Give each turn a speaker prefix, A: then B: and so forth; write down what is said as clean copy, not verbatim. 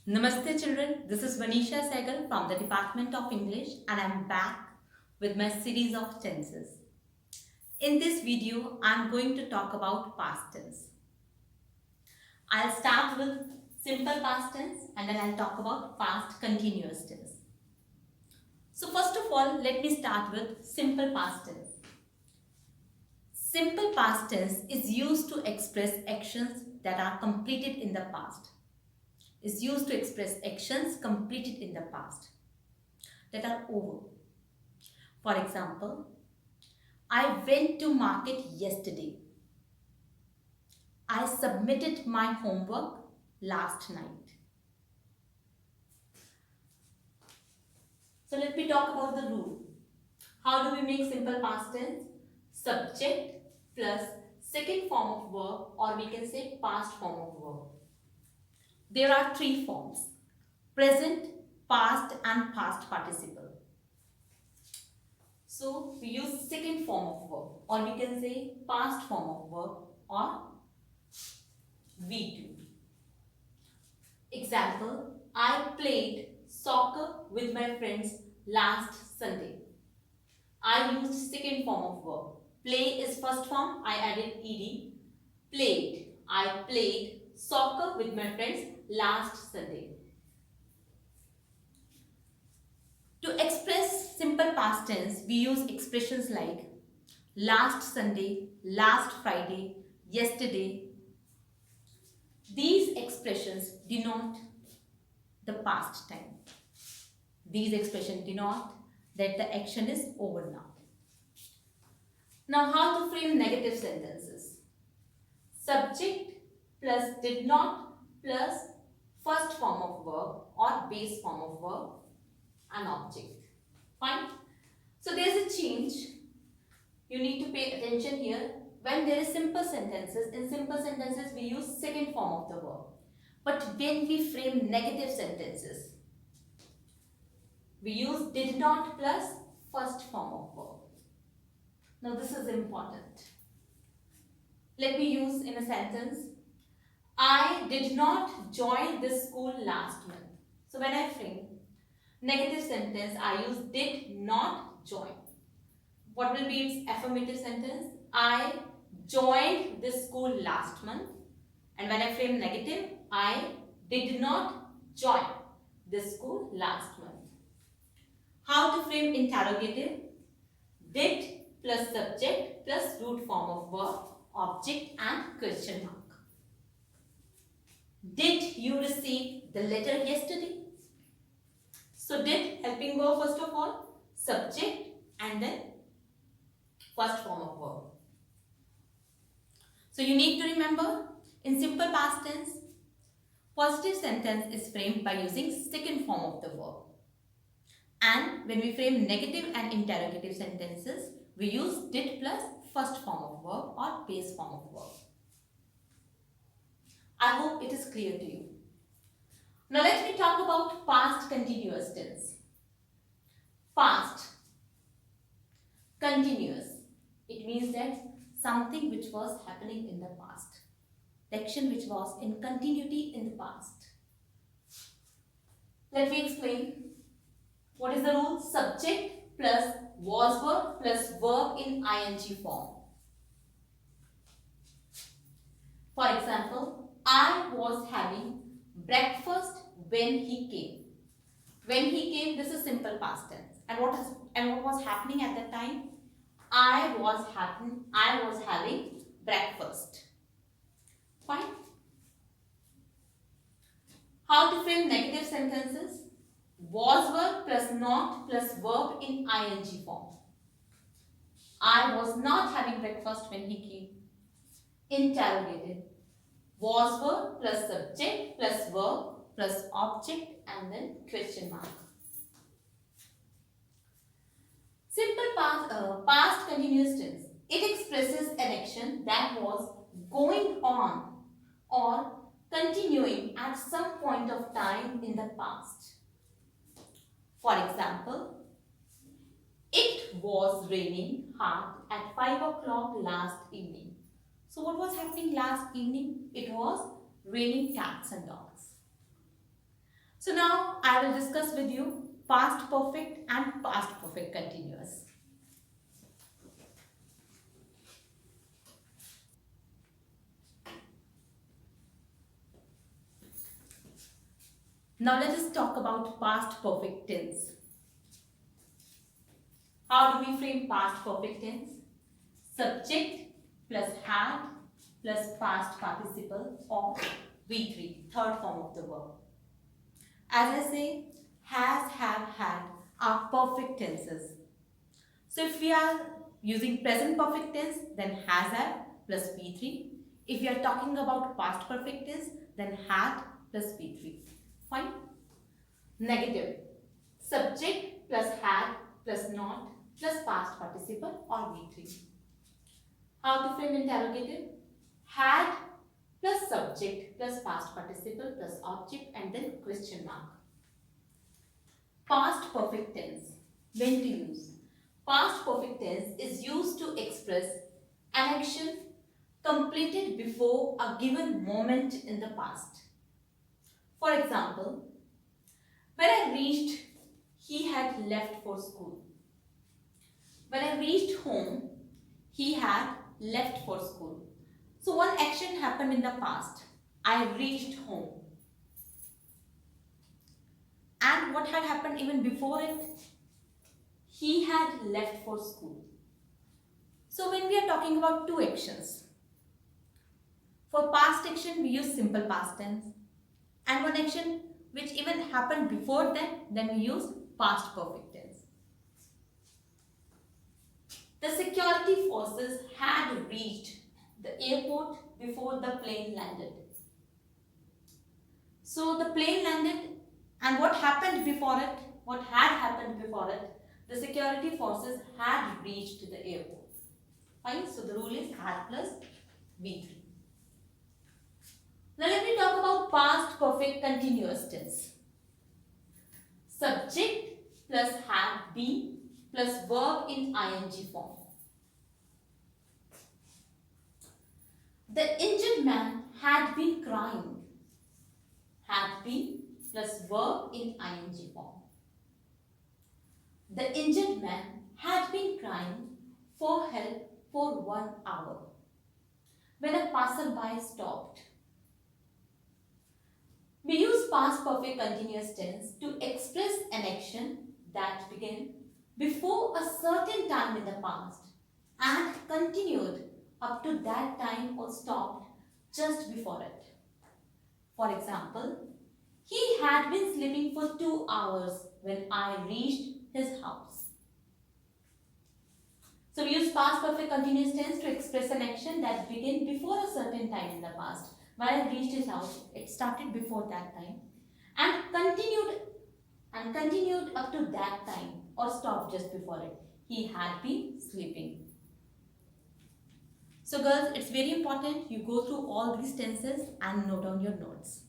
A: Namaste children, this is Manisha Sehgal from the Department of English and I am back with my series of tenses. In this video, I am going to talk about past tense. I'll start with simple past tense and then I'll talk about past continuous tense. So first of all, let me start with simple past tense. Simple past tense is used to express actions that are completed in the past. Is used to express actions completed in the past that are over. For example, I went to market yesterday. I submitted my homework last night. So let me talk about the rule. How do we make simple past tense? Subject plus second form of verb, or we can say past form of verb. There are three forms: present, past and past participle. So we use second form of verb, or we can say past form of verb, or V2. Example, I played soccer with my friends last Sunday. I used second form of verb. Play is first form, I added ed. Played. I played soccer with my friends last Sunday. To express simple past tense, we use expressions like last Sunday, last Friday, yesterday. These expressions denote the past time. These expressions denote that the action is over now. Now, how to frame negative sentences? Subject plus did not plus first form of verb or base form of verb and object. Fine. So there is a change. You need to pay attention here. When there is simple sentences, in simple sentences we use second form of the verb. But when we frame negative sentences, we use did not plus first form of verb. Now this is important. Let me use in a sentence. I did not join this school last month. So when I frame negative sentence, I use did not join. What will be its affirmative sentence? I joined this school last month. And when I frame negative, I did not join this school last month. How to frame interrogative? Did plus subject plus root form of verb, object and question mark. Did you receive the letter yesterday? So did helping verb first of all, subject and then first form of verb. So you need to remember, in simple past tense, positive sentence is framed by using second form of the verb. And when we frame negative and interrogative sentences, we use did plus first form of verb or base form of verb. I hope it is clear to you. Now let me talk about past continuous tense. Past continuous. It means that something which was happening in the past. The action which was in continuity in the past. Let me explain. What is the rule? Subject plus was verb plus verb in ing form. For example, I was having breakfast when he came. When he came, this is simple past tense. And what was happening at that time? I was having breakfast. Fine. How to frame negative sentences? Was verb plus not plus verb in ing form. I was not having breakfast when he came. Interrogative. Was verb plus subject plus verb plus object and then question mark. Simple past continuous tense. It expresses an action that was going on or continuing at some point of time in the past. For example, it was raining hard at 5 o'clock last evening. So what was happening last evening? It was raining cats and dogs. So now I will discuss with you past perfect and past perfect continuous. Now let us talk about past perfect tense. How do we frame past perfect tense? Subject plus had plus past participle or V3, third form of the verb. As I say, has, have, had are perfect tenses. So if we are using present perfect tense, then has, have plus V3. If we are talking about past perfect tense, then had plus V3. Fine. Negative. Subject plus had plus not plus past participle or V3. How to frame interrogative? Had plus subject plus past participle plus object and then question mark. Past perfect tense. When to use? Past perfect tense is used to express an action completed before a given moment in the past. For example, when I reached, he had left for school. When I reached home, he had left for school. So one action happened in the past. I reached home. And what had happened even before it? He had left for school. So when we are talking about two actions, for past action we use simple past tense, and one action which even happened before that, then we use past perfect tense. The security forces had reached the airport before the plane landed. So the plane landed, and what happened before it? What had happened before it? The security forces had reached the airport. Fine, so the rule is had plus V3. Now let me talk about past perfect continuous tense. Subject plus had been plus verb in ing form. The injured man had been crying. Had been plus verb in ing form. The injured man had been crying for help for 1 hour. When a passerby stopped. We use past perfect continuous tense to express an action that began before a certain time in the past and continued up to that time or stopped just before it. For example, he had been sleeping for 2 hours when I reached his house. So we use past perfect continuous tense to express an action that began before a certain time in the past. When I reached his house, it started before that time and continued up to that time or stopped just before it. He had been sleeping. So girls, it's very important you go through all these tenses and note down your notes.